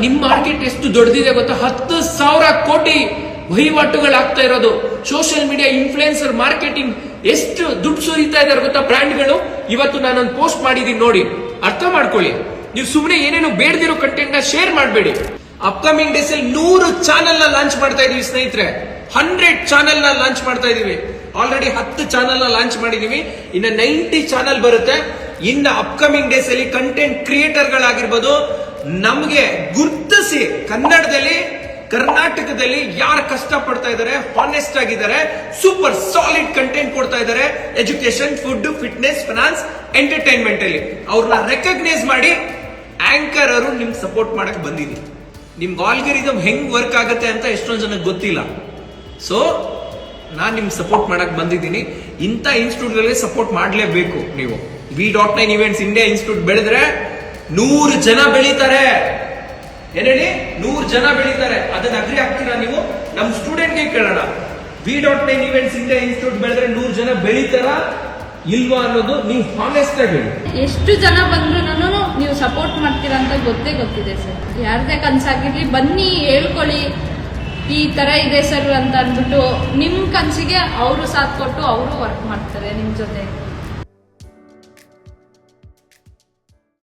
ನಿಮ್ ಮಾರ್ಕೆಟ್ ಎಷ್ಟು ದೊಡ್ಡದಿದೆ ಗೊತ್ತಾ? 10,000 ಕೋಟಿ ವಹಿವಾಟುಗಳಾಗ್ತಾ ಇರೋದು. ಸೋಷಿಯಲ್ ಮೀಡಿಯಾ ಇನ್ಫ್ಲುಯೆನ್ಸರ್ ಮಾರ್ಕೆಟಿಂಗ್ ಎಷ್ಟು ದುಡ್ಡು ಸುರಿತಾ ಇದಾರೆ ಗೊತ್ತಾ ಬ್ರ್ಯಾಂಡ್ಗಳು. ಇವತ್ತು ನಾನೊಂದು ಪೋಸ್ಟ್ ಮಾಡಿದೀನಿ ನೋಡಿ, ಅರ್ಥ ಮಾಡ್ಕೊಳ್ಳಿ. ನೀವು ಸುಮ್ಮನೆ ಏನೇನು ಬೇಡದಿರೋ ಕಂಟೆಂಟ್ ನ ಶೇರ್ ಮಾಡಬೇಡಿ. ಅಪ್ಕಮಿಂಗ್ ಡೇಸ್ ಅಲ್ಲಿ 100 ಚಾನೆಲ್ ನ ಲಾಂಚ್ ಮಾಡ್ತಾ ಇದೀವಿ ಸ್ನೇಹಿತರೆ. 100 ಚಾನೆಲ್ ನ ಲಾಂಚ್ ಮಾಡ್ತಾ ಇದೀವಿ. ಆಲ್ರೆಡಿ 10 ಚಾನೆಲ್ ನ ಲಾಂಚ್ ಮಾಡಿದೀವಿ. ಇನ್ನ 90 ಚಾನೆಲ್ ಬರುತ್ತೆ. ಇನ್ನ ಅಪ್ಕಮಿಂಗ್ ಡೇಸ್ ಅಲ್ಲಿ ಕಂಟೆಂಟ್ ಕ್ರಿಯೇಟರ್ ಗಳಾಗಿರ್ಬೋದು, ನಮ್ಗೆ ಗುರ್ತಿಸಿ ಕನ್ನಡದಲ್ಲಿ ಕರ್ನಾಟಕದಲ್ಲಿ ಯಾರು ಕಷ್ಟ ಪಡ್ತಾ ಇದಾರೆ, ಹಾನೆಸ್ಟ್ ಆಗಿದ್ದಾರೆ, ಸೂಪರ್ ಸಾಲಿಡ್ ಕಂಟೆಂಟ್ ಕೊಡ್ತಾ ಇದಾರೆ, education, food, fitness, finance, entertainment ಅಲ್ಲಿ ಅವ್ರನ್ನ ರೆಕಗ್ನೈಸ್ ಮಾಡಿ ಆಂಕರ್ ಅವರು ನಿಮ್ಗೆ ಸಪೋರ್ಟ್ ಮಾಡಕ್ ಬಂದಿದೆ. ನಿಮ್ಗೆ ಆಲ್ಗರಿದಮ್ ಹೆಂಗ್ ವರ್ಕ್ ಆಗುತ್ತೆ ಅಂತ ಎಷ್ಟೊಂದು ಜನಕ್ಕೆ ಗೊತ್ತಿಲ್ಲ. ಸೊ ನಾನ್ ನಿಮ್ಗೆ ಸಪೋರ್ಟ್ ಮಾಡಕ್ ಬಂದಿದ್ದೀನಿ. ಇಂಥ ಇನ್ಸ್ಟಿಟ್ಯೂಟ್ ಗಳಿಗೆ ಸಪೋರ್ಟ್ ಮಾಡ್ಲೇಬೇಕು ನೀವು. V.9 ಇವೆಂಟ್ಸ್ ಇಂಡಿಯಾ ಇನ್ಸ್ಟಿಟ್ಯೂಟ್ ಬೆಳೆದ್ರೆ 100 ಜನ ಬೆಳೀತಾರೆ. ಏನ್ ಹೇಳಿ? 100 ಜನ ಬೆಳೀತಾರೆ. ಅದನ್ನ ಅಗ್ರಿ ಆಗ್ತೀರಾ ನೀವು? ನಮ್ ಸ್ಟೂಡೆಂಟ್ ಗೆ ಕೇಳೋಣ, V.9 ಇವೆಂಟ್ಸ್ ಇಂಡಿಯಾ ಇನ್ಸ್ಟಿಟ್ಯೂಟ್ ಬೆಳೆದ್ರೆ 100 ಜನ ಬೆಳೀತಾರ ಇಲ್ವಾ ಅನ್ನೋದು ನೀವು ಹಾನೆಸ್ಟ್ ಆಗಿ ಹೇಳಿ. ಎಷ್ಟು ಜನ ಬಂದ್ರು ನೀವು ಸಪೋರ್ಟ್ ಮಾಡ್ತೀರಾ ಅಂತ ಗೊತ್ತಿದೆ ಸರ್. ಯಾರದೇ ಕನ್ಸಾಗಿರ್ಲಿ ಬನ್ನಿ ಹೇಳ್ಕೊಳ್ಳಿ, ಈ ತರ ಇದೆ ಸರ್ ಅಂತ ಅಂದ್ಬಿಟ್ಟು ನಿಮ್ ಕನ್ಸಿಗೆ ಅವರು ಸಾಥ್ ಕೊಟ್ಟು ಅವರು ವರ್ಕ್ ಮಾಡ್ತಾರೆ ನಿಮ್ ಜೊತೆ.